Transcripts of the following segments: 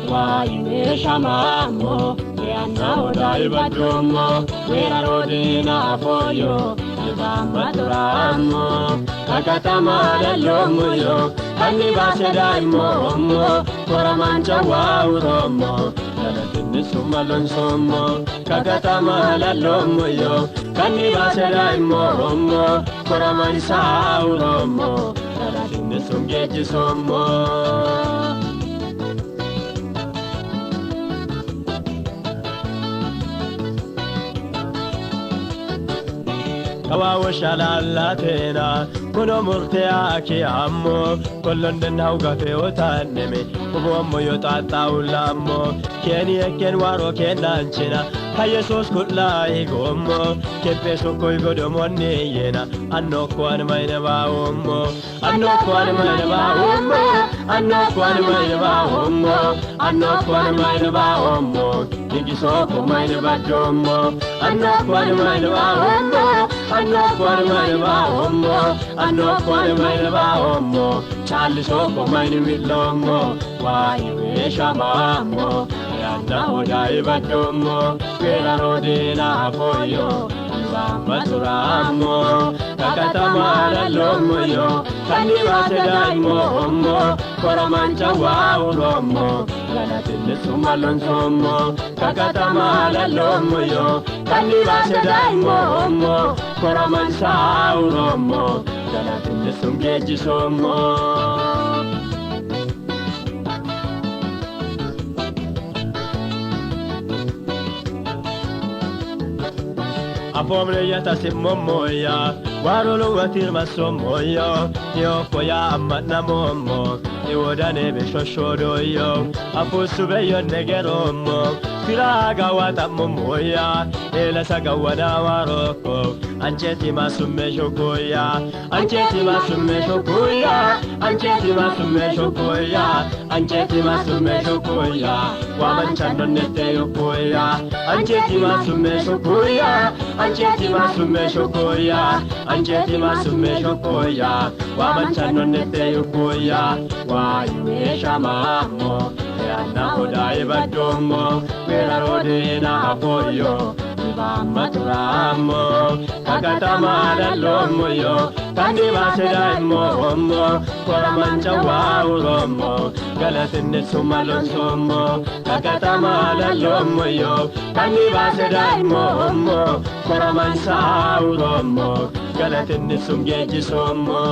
Wai shamamo yana odai badromo wera rodina foyo Ibamba turamo kakatama lomo yo Kani base dai momo Koramancha wauromo Lalatini sumalon somo kakatama lomo yo Kani base dai momo Koramancha wauromo Lalatini sumgeji somo Kawawa shalalatena kuno murtiaki ammo kullun dinau gafe otaneme kubo yotata ulamo keni eken waro kenanchina hayesos kula igommo kepeso koy godomonni yena anno kwan mayna baummo anno kwan mayna baummo anno kwan mayna baummo anno kwan mayna baummo kigiso ko mayna badommo anno kwan mayna baummo anno kwan mayna baummo anno kwan mayna baummo chaliso ko mayna milommo wai shamamo yana odai badommo wera rodina foyo Ibamba turamo kakatama lomo yo Kani base dai momo Koramancha wauromo Galatini sumalon somo kakatama lomo yo Kani base dai momo Koramancha wauromo Galatini sumgeji somo Apomre yata simomoya warolo watir masomoyo yo koya amana momo iwodane be shoshodo yo apusube yo negeromo firaga wata momoya ela saga wada waroko ancheti masume shokoya ancheti masume shokoya ancheti masume shokoya ancheti masume shokoya wamanchano nete yokoya ancheti masume shokoya ancheti masume shokoya ancheti masume shokoya wamanchano nete yokoya wai shamamo yana odai badomo wera rodina apoyo Ibamba turamo kakatama lomo yo Kani base dai momo Koramancha wauromo Galatini sumalon somo kakatama lomo yo Kani base dai momo Koramancha wauromo Galatini sumgeji somo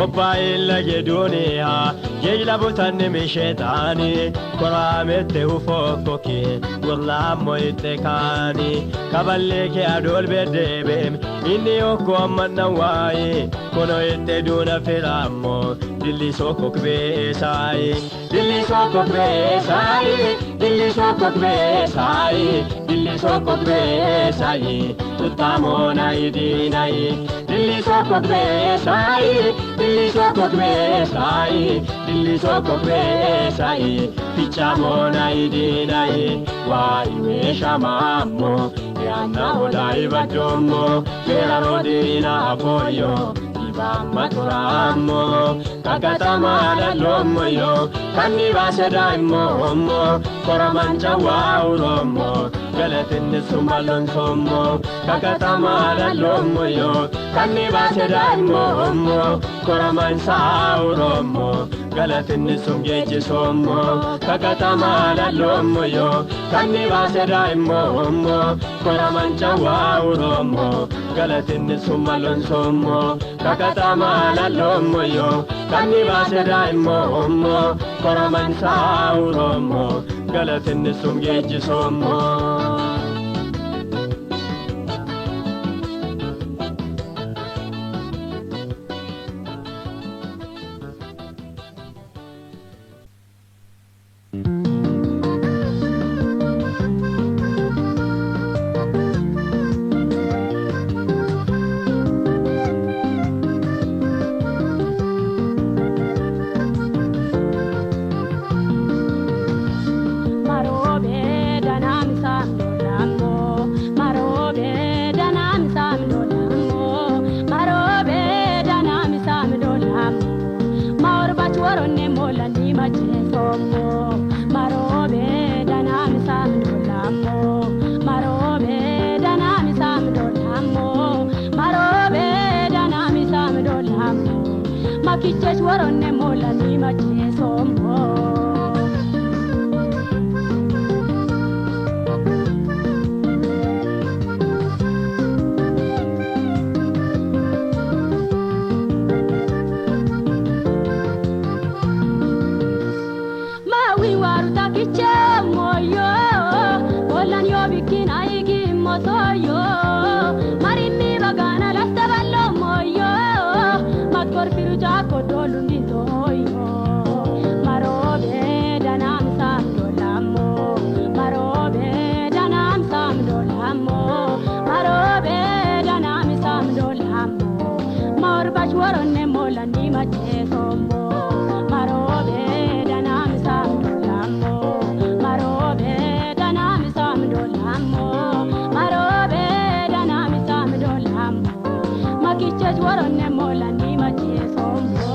Babaila gedunia Gejla butani mishetani Koramete ufokoki Wurla moite kani Kabaleke adol bedebe Inni oko amanna wae Kono ite duna firamo Dilli soko kwe sai Dilli soko kwe sai Dilli soko kwe sai Dilli soko kwe sai Tutamo na idinai Dilli soko kwe sai Dilli soko kwe sai Dilli soko kwe sai Pichamo na idinai Wai shamamo Yana odai badomo Vera rodina apoyo Ibamba turamo kakatama lomo yo Kani base dai momo Koramancha wauromo Galatini sumalon somo kakatama lomo yo Kani base dai momo Koramancha wauromo Galatini sumgeji somo kakatama lomo yo Kani base dai momo Koramancha wauromo Galatini sumalon somo kakatama lomo yo Kani base dai momo Koramancha wauromo Galatini sumgeji somo makiches waronne molani machesombo mawi waruta kichemo yo bolan yo bikina igi motoyo marimi bagana lastaballo moyo makor firuja ko dolundi toyo marobe danam sam dolamo marobe danam sam dolamo marobe danam sam dolamo marbash waronne molani machesombo marobe danam sam dolamo marobe danam sam dolamo marobe danam sam dolamo makiches waronne molani machesombo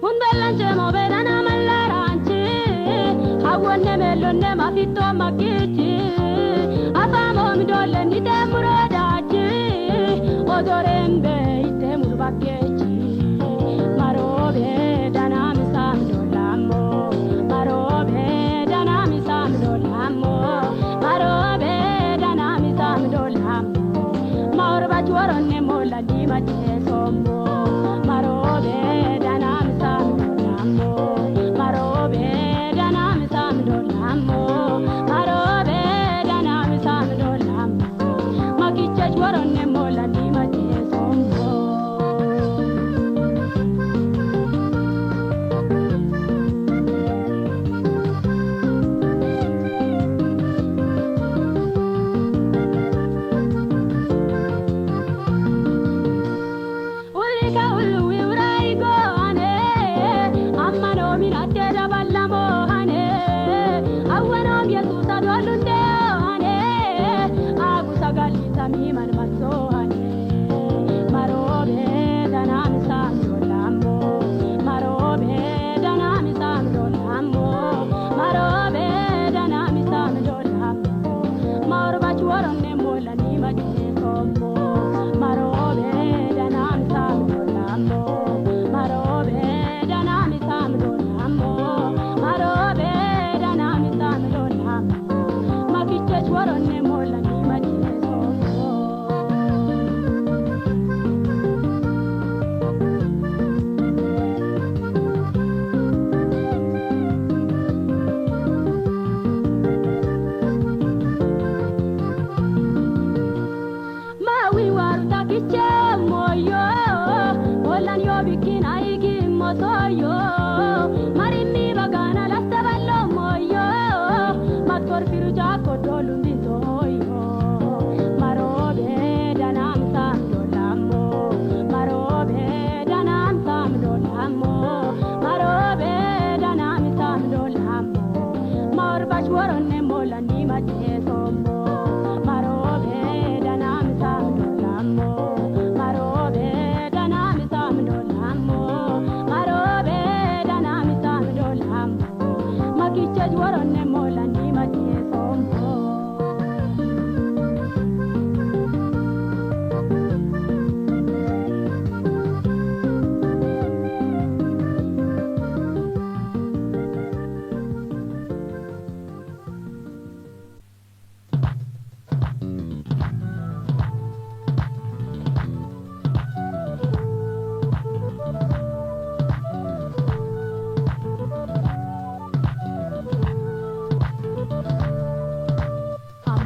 undalanche moverana malaranche hawonne melonne mafito makichi afamo midole nite muradachi odorembe ite murbakechi marobe danam sam dolamo marobe danam sam dolamo marobe danam sam dolamo marba chwaronne molani machesombo marobe danam sam dolamo marobe danam sam dolamo marobe danam sam dolamo makiches waronne molani machesombo ulika ulwi uraigo ane ammano minate daballamo ane awano yesusa dolunde ane agusa galita mi man maso ane marobe danam sam dolamo marobe danam sam dolamo marobe danam sam dolamo marba chwaronne molani machesombo marobe danam sam dolamo marobe danam sam dolamo marobe danam sam dolamo makiches waronne molani machesombo mawi waruta kichemo yo bolan yo bikina igi motoyo marimi bagana lastaballo moyo makor firuja ko dolundi toyo marobe danam sam dolamo marobe danam sam dolamo marobe danam sam dolamo marbash waronne molani machesombo marobe danam sam dolamo marobe danam sam dolamo marobe danam sam dolamo makiches waronne molani machesombo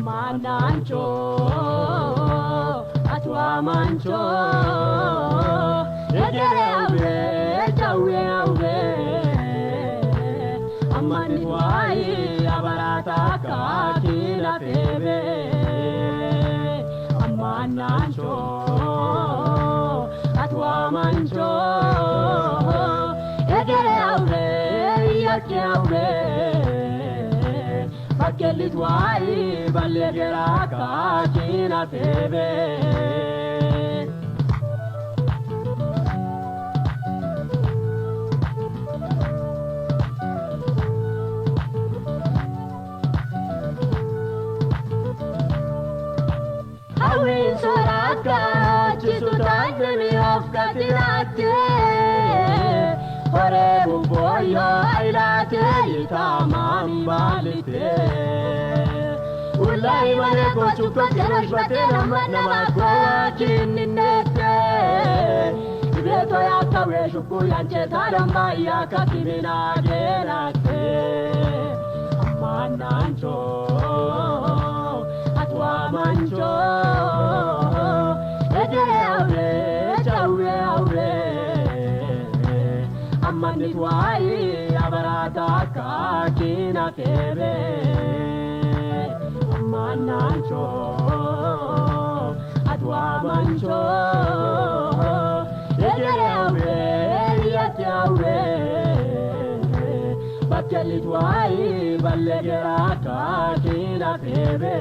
mancho atwa mancho egere awe chawe awe amani wai abarata ka kila febe amanancho atwa mancho egere awe yake awe Kelit wai balegera ka kina tebe Atemi of katinate Hore buboyo ailate itamam balite Ulai mare ko chupa jerosh bate nama ko chininete Ibeto ya kawe shuku yanche taramba ya kakimina gerate Amanancho Atwa mancho Ejere aure chawe aure Amanitwai abarata kakina tebe Amanancho Atwa mancho Ejere aure yate aure Bakalitwai balegera kakina tebe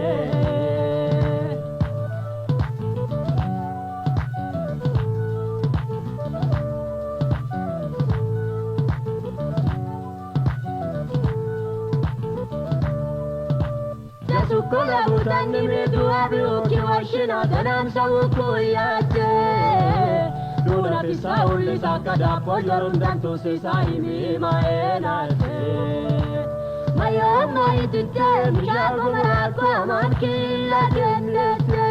Kula butani medu abiu kiwashina danam sauku yache Duna pisa uli sakada poyorun dantu sisaimi maenate Mayo mai tinte mishako marako aman kila genete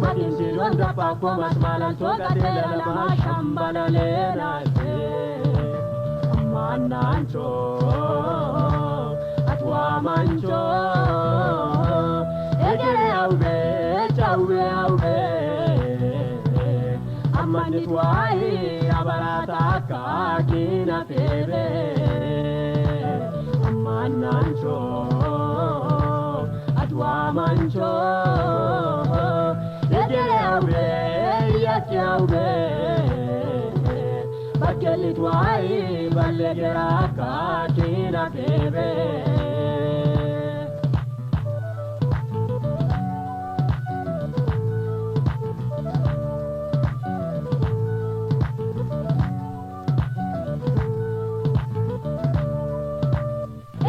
Makin silwan dapako mas malan soka tela lama shambana lenate Amanancho Atwa mancho Ejere aube, chaube aube Amanitwai abarata kakina tebe Amanancho Atwa mancho Ejere aube, yate aube Bakalitwai balegera kakina tebe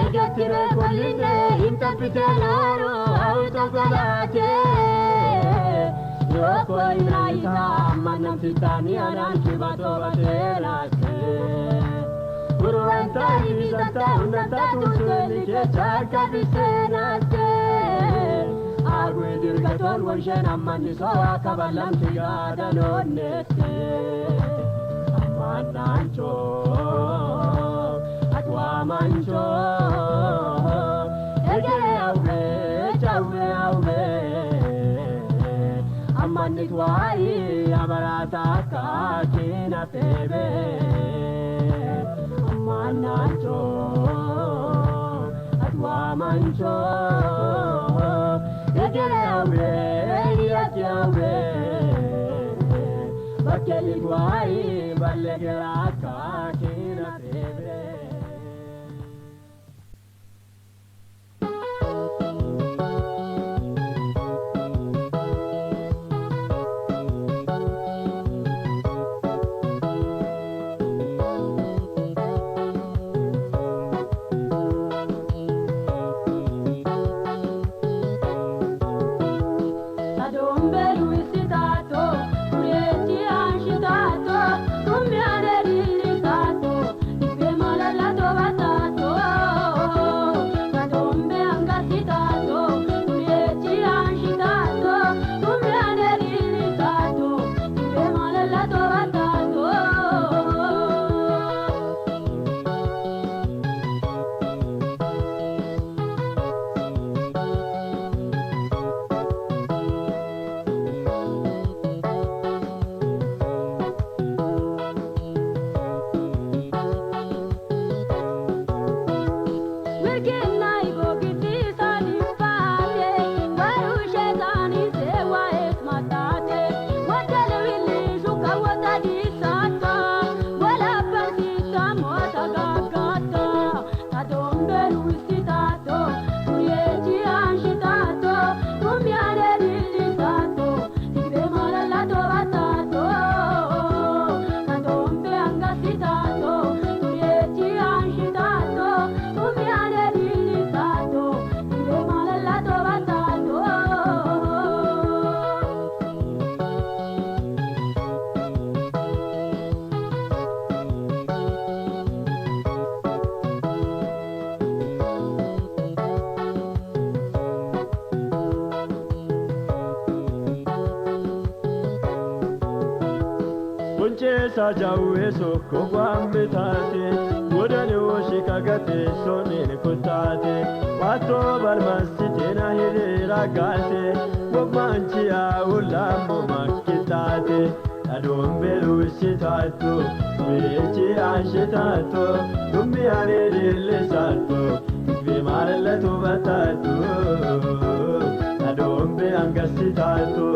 Egatire koline intapitelaro autokolate Yoko inaita manam titani anan kibato batelate Uruanta ibizata undata tuseli kechaka bisenate Agwe dirgaton wanshen amani soa kabalam tigada nonete Amanancho Atwa mancho Ejere aube, chawe aube Amanitwai abarata kakina tebe Amanancho Atwa mancho Ejere aube, yate aube Bakalitwai balegera kakina tebe Tato, Funche sajawe soko gwambitate Wodani woshi kagate sonini kutate Wato balmasite na hiri ragate Wogmanchi ya ulamu makitate Adombelu sitato Wichi anshitato Dumbi anidili sato Ikvi marletu batato Adombi angasitato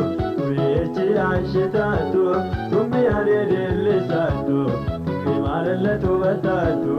Wichi anshitato Dumbi anidili sato Ikvi marletu batato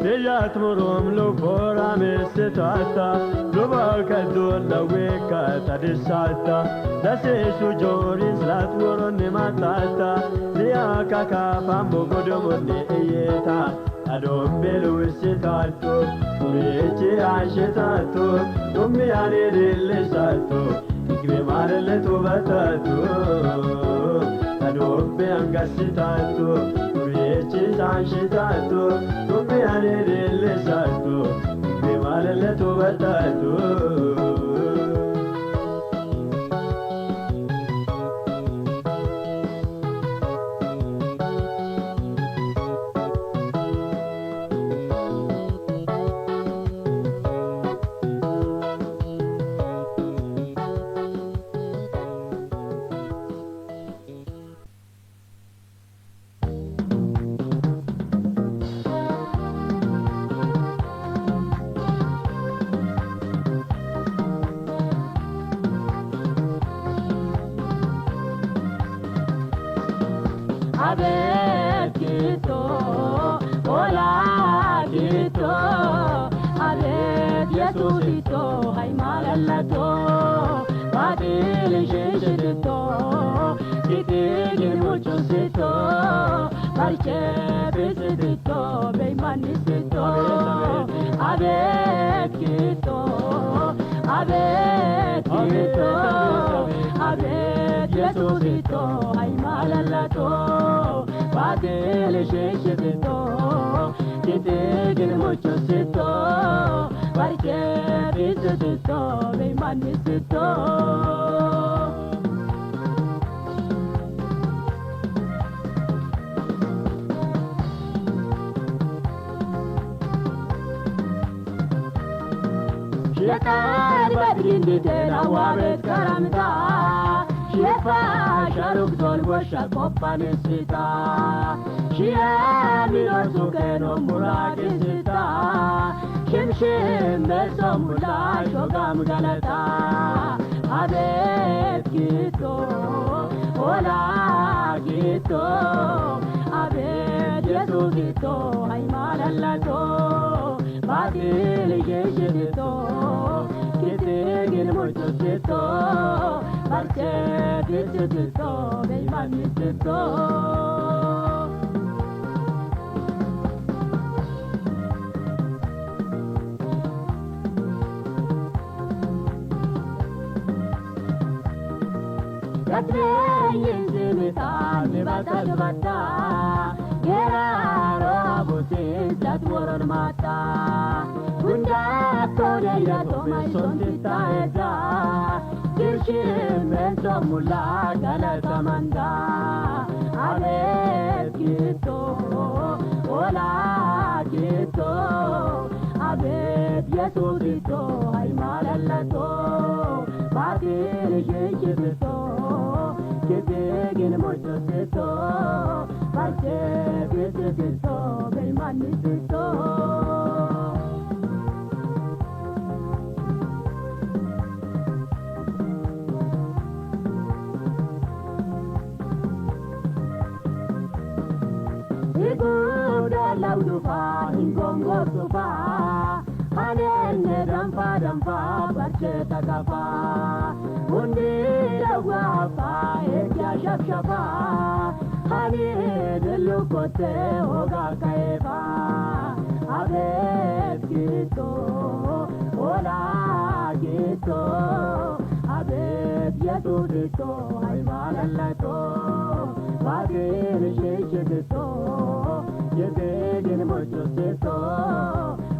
Biyat murum lubora mesitata Lubal kadun la weka tadisata Dase sujorin slat wuron ni matata Liya kaka pambo godumuni iyeta Adom belu sitato Urichi ashitato Dummi anidili sato Ikvi marle tu batato Adom be angasitato Urichi ashitato Dummi anidili sato Ikvi marle tu batato Abekito, hola kito, abek Yesusito, hay malalato, badil shishito, kitigin muchosito, barche bisito, beimanisito, abekito, abekito, abek Yesusito, hay malalato, badil shishito, kitigin muchosito, barche bisito, beimanisito. Shekar badrin ditena wabet karamta Shefa sharuk zol washa kopanisita Shia milor sukeno murakisita Shimshim beso mula shogam galata Abet kito, hola kito Abet Yesu kito, hay malalato Badil yeshito, kitigin muchosito Barche bisito, beimanisito Katreyin zimita, nibata dubata Geraro abusis, dat woron mata Gunda kore ya tomai sontita eza Kirshim bento mula galata manda Abet kito Yesuusisto ay maalallato baatiri sheekisisto keteegin mochosisto baatee bisisisto beemanisisto. Laudufa ingongo sufa anene dampa dampa barcheta kafa undi dawafa ekya shafshafa hani delukote hoga kaifa abet kito ola kito abet yatudito ay malallato bagir sheshito Yedegin mochosisto,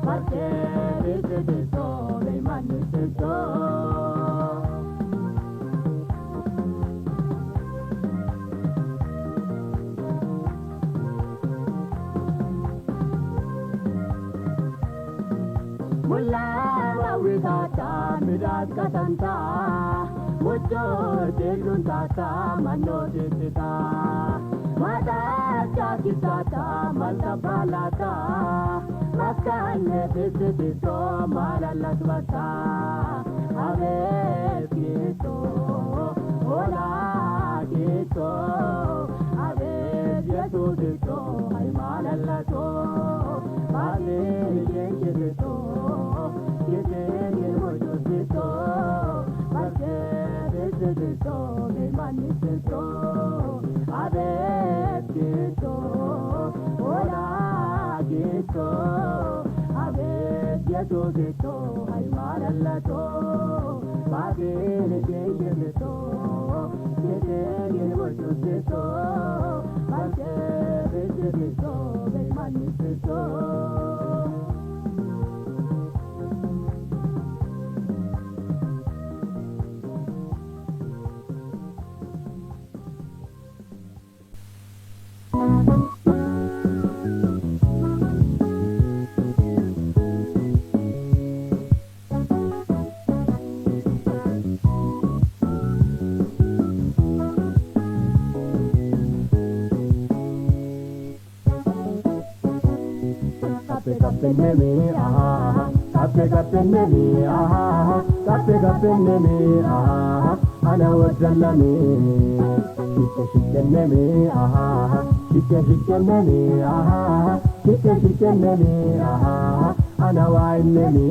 batere sesisto, beemanisisto. Mulla wawitata midat katanta, mucho delun tata mano ditita. Mata chakitata malta balata maskane bisito malalatwata abe kito ola kito abe yesuito ay malalato bale yenkito kite yemochosito bale bisito beemanisisto abe kito ola kito abe yesuito ay malallato bagere yenkito kite yemochosito bale bisito beemanisisto. Kapenemi aha, kapenemi aha, kapenemi aha, ana wajallami. Shikkenemi aha, shikkenemi aha, shikkenemi aha, ana wainemi.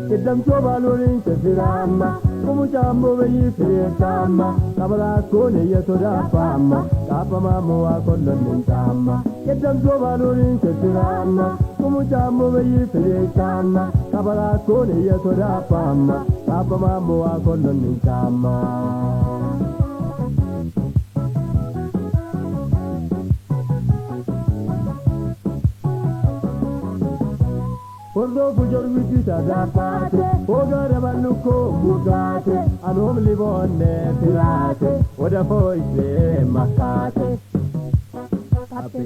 Idam sobalurin sefirama, kumujambo beyi firetama, kabala kone yetodafama, kapama muwa kollon tama. Idam sobalurin sefirama, kumujambo beyi firetama, kabala kone yetodafama, kapama muwa kollon tama. Ordo bujor wikita dapate, ogare baluko mugate, anom libonne pirate, oda foise makate.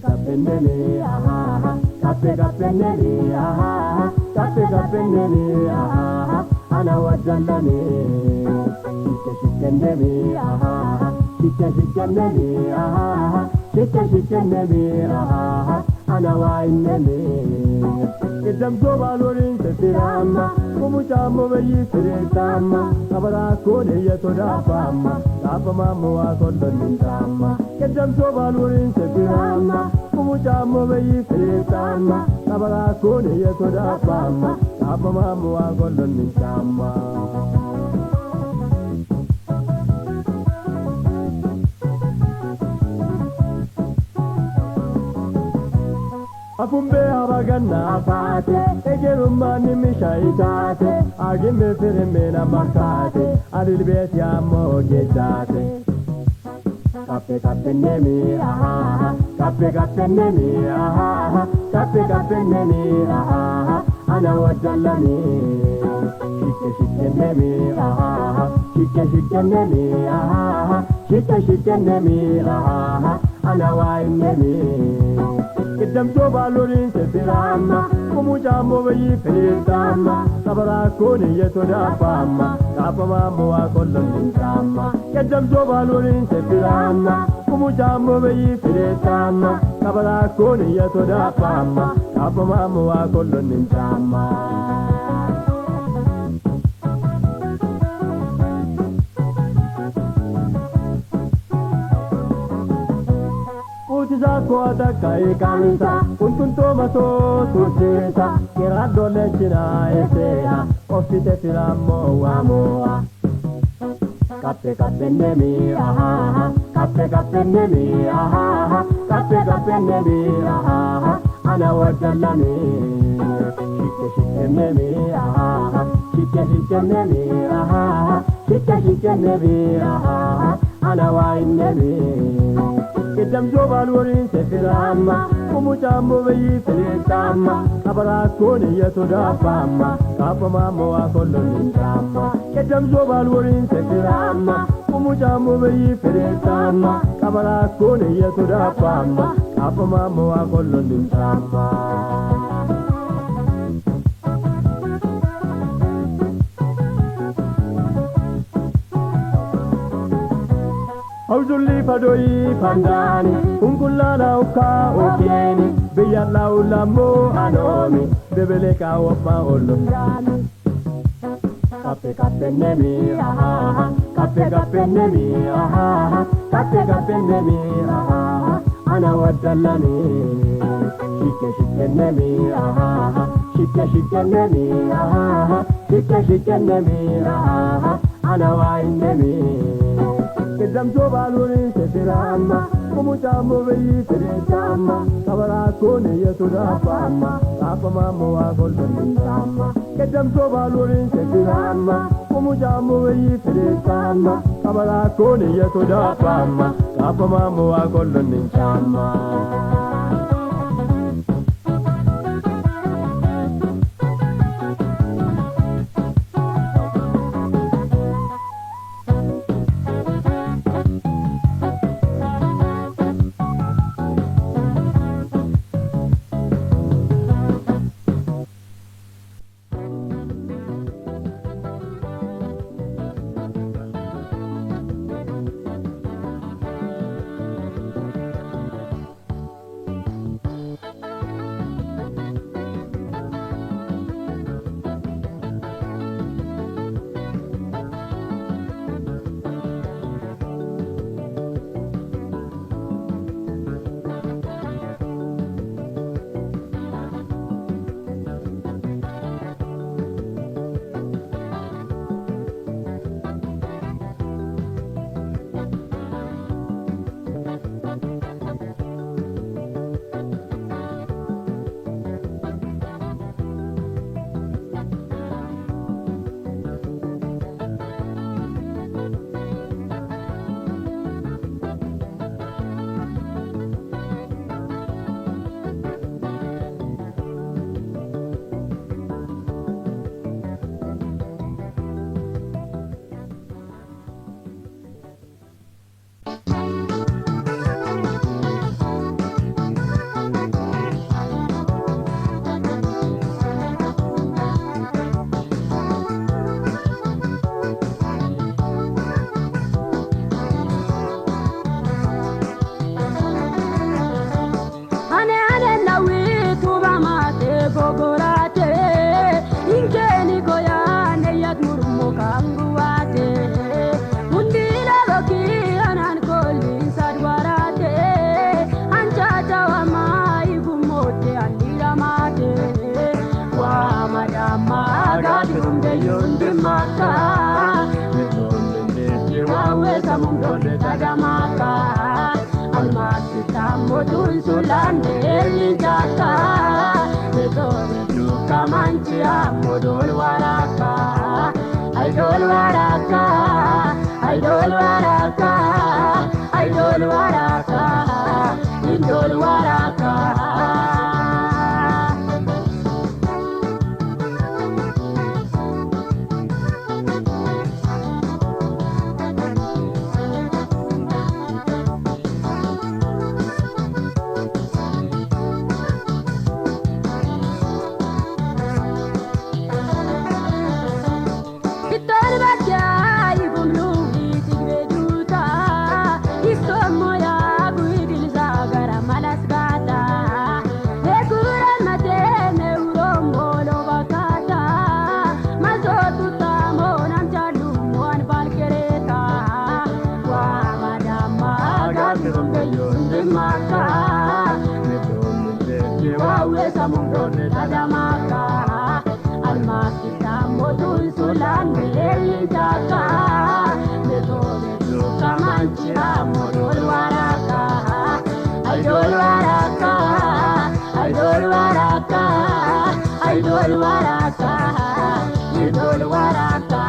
Kapenemi aha, kapenemi aha, kapenemi aha, ana wajallami. Shikkenemi aha, shikkenemi aha, shikkenemi aha, ana wainemi. Idam sobalurin sefirama, kumujambo beyi firetama, kabala kone yetodafama, kapama muwa kollon tama. Idam sobalurin sefirama, kumujambo beyi firetama, kabala kone yetodafama, kapama muwa kollon tama. Apumbe abagana fate, egerumani mishaitate, agime firmena makate, adilbet ya mogetate. Kapenemi aha, kapenemi aha, kapenemi aha, ana wajallami. Shikkenemi aha, shikkenemi aha, shikkenemi aha, ana wainemi. Idam sobalurin sefirama, kumujambo beyifilitama sabarakoni yetodapama kapamambo wakolonintama kedamjobalurin sefirama kumujambo beyifilitama sabarakoni yetodapama kapamambo wakolonintama Zako atakai kansa untunto maso susita kirado lechina esena ofite filamo wamoa kape nemi aha kape nemi aha kape nemi aha ana wadallani shike nemi aha shike nemi aha shike nemi aha ana wa nemi Kedam jobalurin sefirama kumujambo beyifilitama kabarakoni yetodapama kapamambo wakolonintama Kedam jobalurin sefirama kumujambo beyifilitama kabarakoni yetodapama kapamambo wakolonintama Auzuli padoi pandani ungulana uka okeni biyalla ulamo anomi bebeleka wapa olundani kape nemi aha kape nemi aha kape nemi aha ana wadallani shike nemi aha shike nemi aha shike nemi aha ana wa nemi Kedam jobalurin sefirama kumujambo beyifilitama kabarakoni yetodapama kapamambo wakolonintama Kedam jobalurin sefirama kumujambo beyifilitama kabarakoni yetodapama kapamambo wakolonintama Modul sulan deli jaka, betul duka mancia modul waraka, idol waraka, idol waraka, idol waraka, idol waraka. Idol waraka, idol waraka, idol waraka, idol waraka.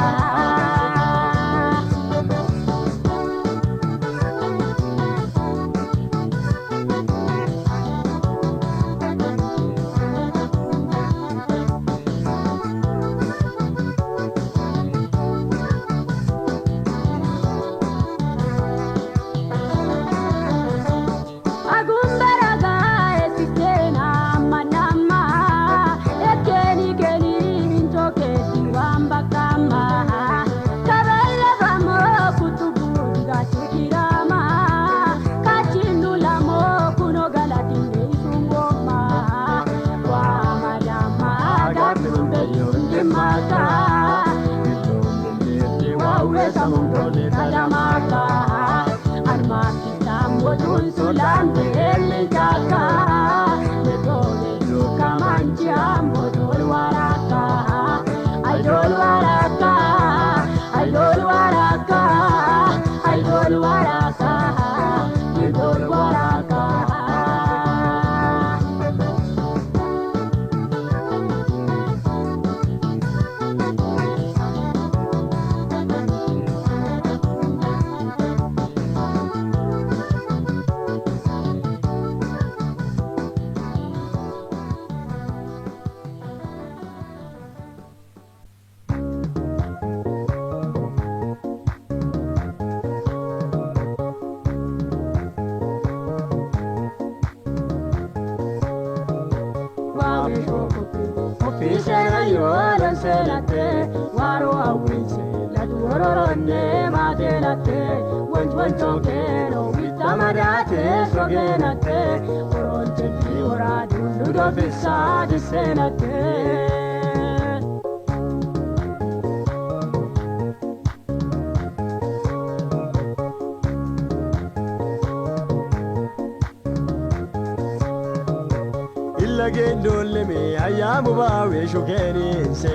Gendoleme ayamu bawe shukeninse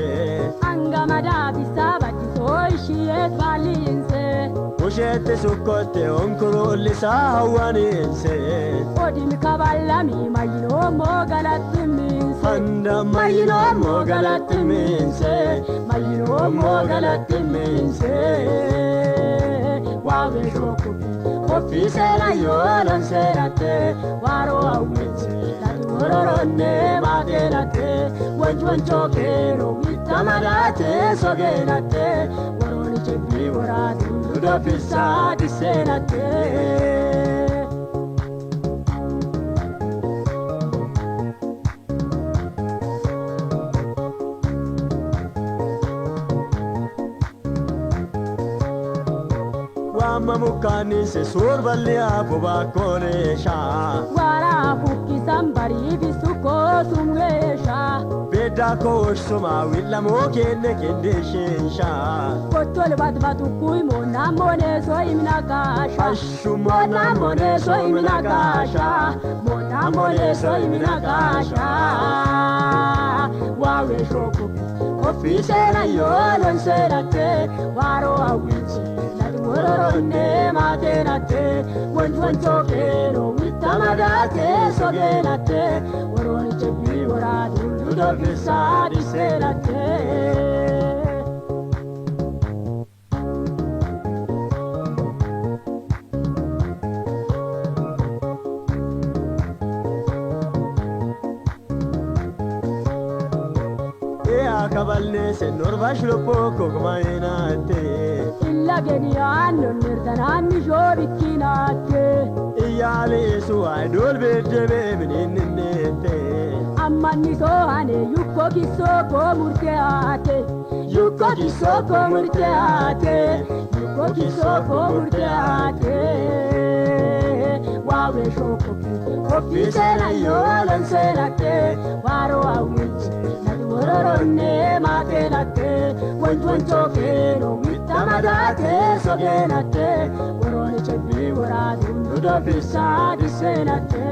Angamada bisabati soishiet balinse Ushete sukote onkurulisa hawaninse Odim kabalami mayino mogalatiminse Anda mayino mogalatiminse Mayino mogalatiminse Wawe shokubi Ofisela yolan serate Waro awinse Ororone madelate, wancho kero, witamarate, sogenate, waroni chepi waradu, ludofisa disenate. Wama mukani se survalia buba koresha. Wara buki sambari bisuko sumwesha. Beda koshuma willa mokene kendeshensha. Kotole batu kui mona mone so imnakasha. Ashumona mone so imnakasha. Mona mone so imnakasha. Wawe shokubi. Ofisela yolon serate. Waro awinchi. Ororone materate, wancho kero, witamarate, sogenate, oroni chepi oradu, ludofisa disenate. Kabalne se norbash lo poco kmainate illa geniano nirdanani jobikinate iyale su idol bedebe mininete amani so ane yukko kisoko murteate yukko kisoko murteate yukko kisoko murteate wawe shoko ofisela yolan serate waro awinchi Ororone materate, wancho kero, witamarate, sogenate, oroni chepi waradu, ludofisa disenate.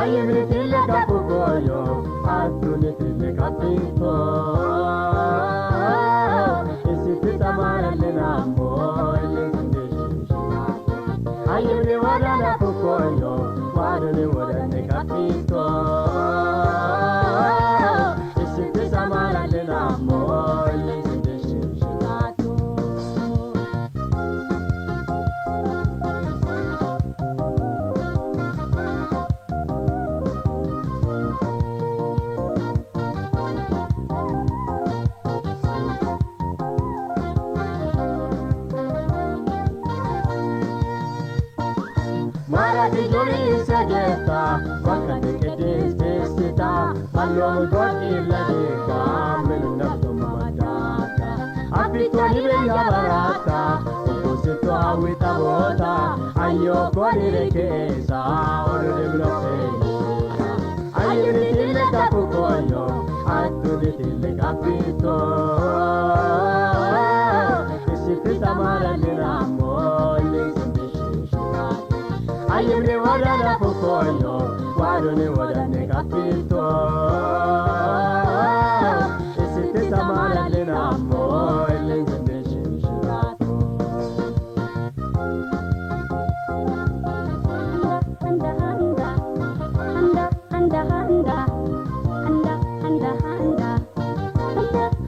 Ayemritile kapukoyo, atunitile kapito. Isipita maralina moile kundeshishina. Ayemri wadana pukoyo, wadane wadane kapito. Isipita maralina moile kundeshishina. Maradi jori sageta, wakati kedis desita, malom godi ladega, menunabdo madaka. Apito hibenga barata, opusito awita bota, ayo kodi rekesa, olu de blokesa. Ayo nitile kapukoyo, atu nitile kapito. Isipita maradina mole sindishishina. Ayemri wadana pukoyo, wadone wadane kapito. Isipita maradina mole sindishishina. Handa handa handa handa handa handa handa handa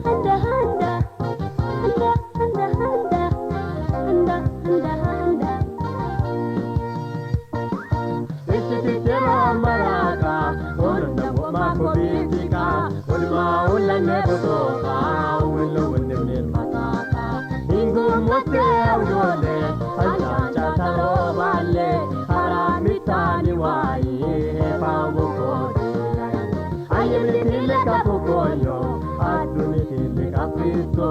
handa handa handa handa handa handa handa handa. Isipitema maraka, olunda wama kubitika, olma ulane butoka, ulo wende mataka. Ingu mote awdole, ancha taro vale, haramitani wai, pamu kodi. Ayemri tile kapukoyo, aduni tile kapito.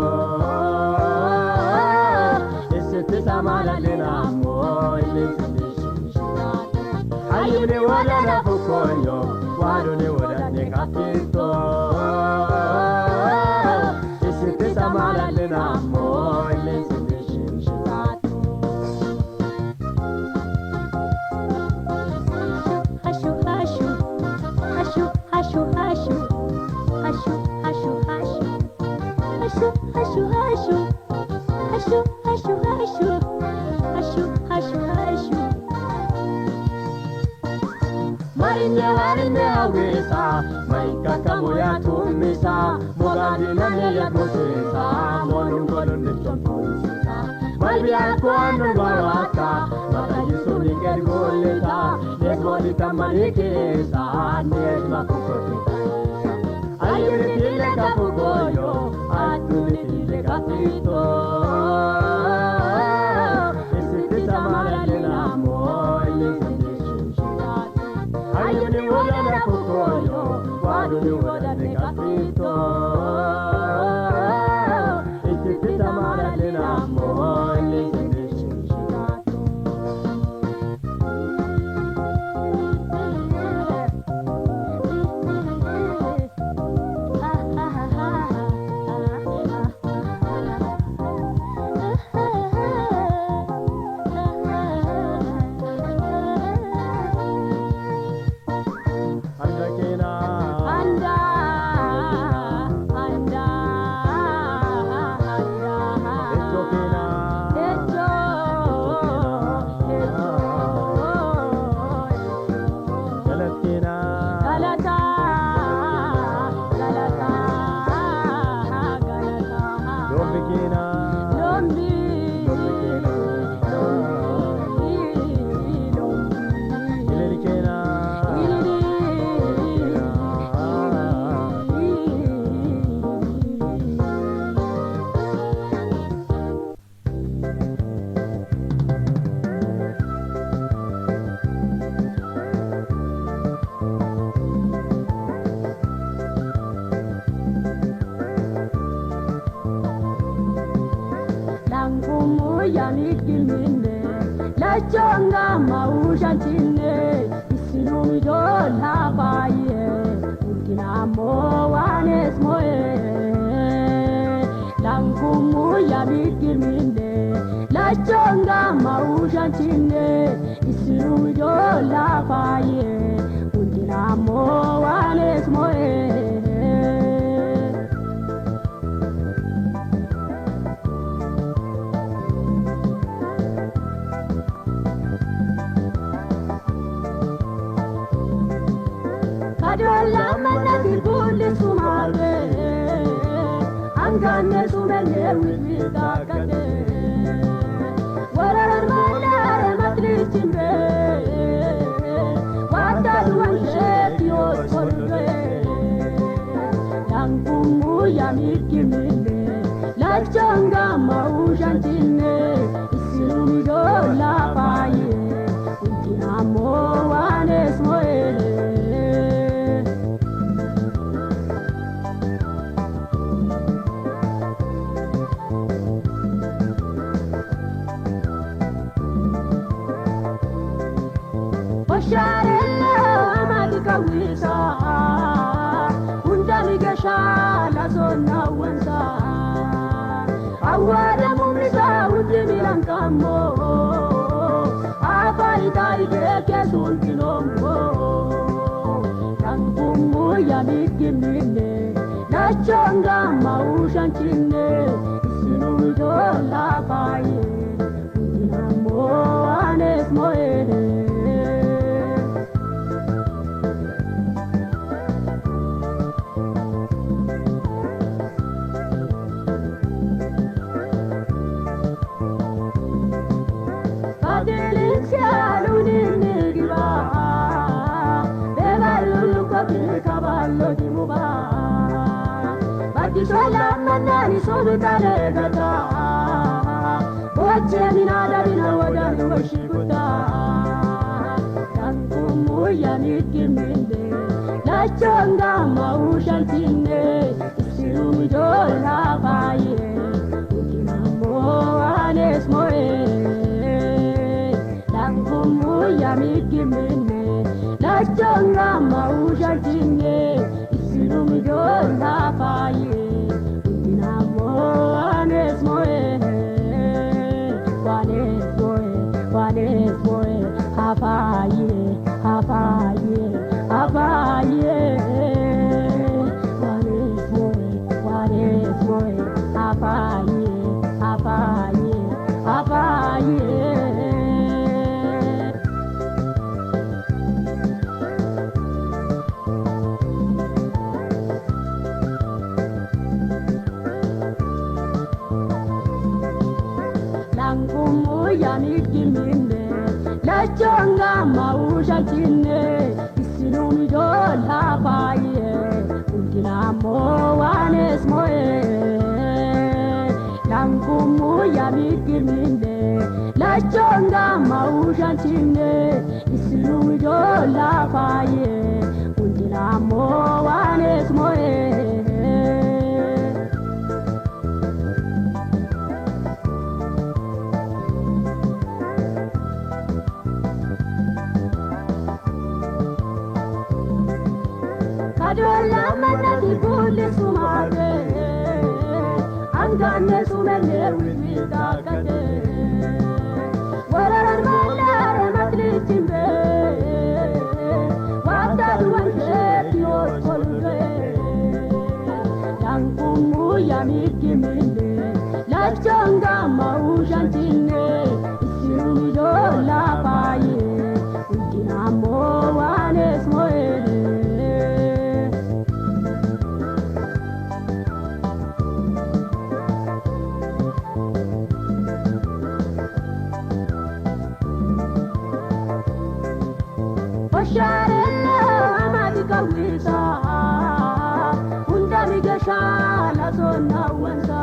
Isipita maradina moile sindishishina. Ayemri wadana pukoyo, wadone wadane kapito. Isipita maradina moile sindishishina. Hashu hashu hashu hashu hashu hashu hashu hashu hashu hashu hashu hashu hashu hashu hashu hashu. Marine awesa, maika kamoya tumisa, mogadina neya mosesa, monungolo nechontusisa. Malbia kwano barata, matajiso nigergoleta, nesbolita manikesa, nesma kukotita. Ayuritile kapukoyo, atunitile kapito. Isipita maradina moile sindishishina. Ayemri wadana pukoyo, wadone wadane kapito. Isipita maradina moile sindishishina. Andakena, Handa handa handa etokena, echo echo galakena, galata galata galata dombekena, lombi dombekena, ilerikena, Langumu ya mikimine, la chonga mausha chine, isinumido la baye, ukina mo wanes moe. Langumu ya mikimine, la chonga mausha chine, isinumido la baye, ukina Dinamo wanes moe Kadola manati bulli sumare Angane sumene wita kade Warar malare matri chimbe Watar wanshet yos kolbe Langkumu yamikimine Lachanga maushantine Isirumido la paye Dinamo wanes moe Sharella amadika wisa Undami gesha la zona wansa Awada mumisa undimi lankamo Apa itai deke sultinombo Yangumu yamikimine Nachonga maushanchine Isinumido la paye Dinamo anes moere Cavallo di muba Batti sola manani sono tale gata Bocce minada di nawada nushikuta Tanku muya nikiminde La chonga maushantine Isiru jola baye Dinamo anes moe Tanku muya nikiminde La chonga maushantine Isirumido la paye Dinamo anes moe Wanes moe Hapaye Hapaye Hapaye Wanes moe Hapaye Hapaye Hapaye Yanikimine La chonga maushantine Isinumido la paye Dinamo wanes moe Langumu yanikimine La chonga maushantine Isinumido la paye Dinamo wanes moe Kadola manati bulli sumare Angane sumene wita kade Warar malare matri chimbe Watar wanshet yos kolbe Yankumu yamikimine Lachonga maushantine Isirumido la paye Dinamo wanes moe Sharella amadika wisa Undami gesha la zona wansa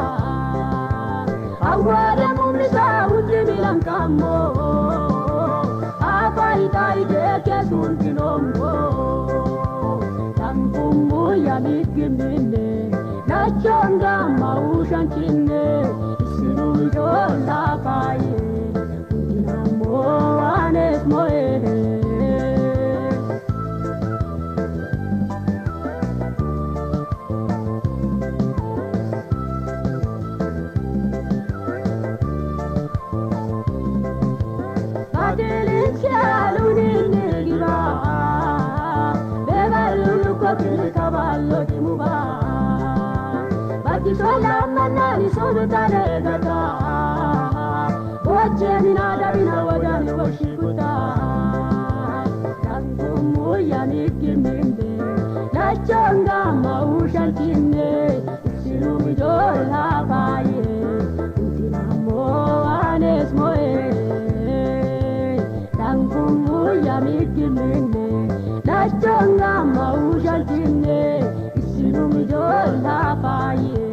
Awada mumisa undimi lankamo Apa itai deke sultinombo Tangumu yamikimine Nachonga maushanchine Isirumido la paye Dinamo anes moe Solamana ni sobetare gata Oche minada bina wajani washikuta Tangu moya nikiminde Nachonga mausha tine Isiru midola baye Utina moanes moe Tangu moya nikiminde Nachonga mausha tine Isiru midola baye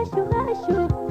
Rashu, rashu.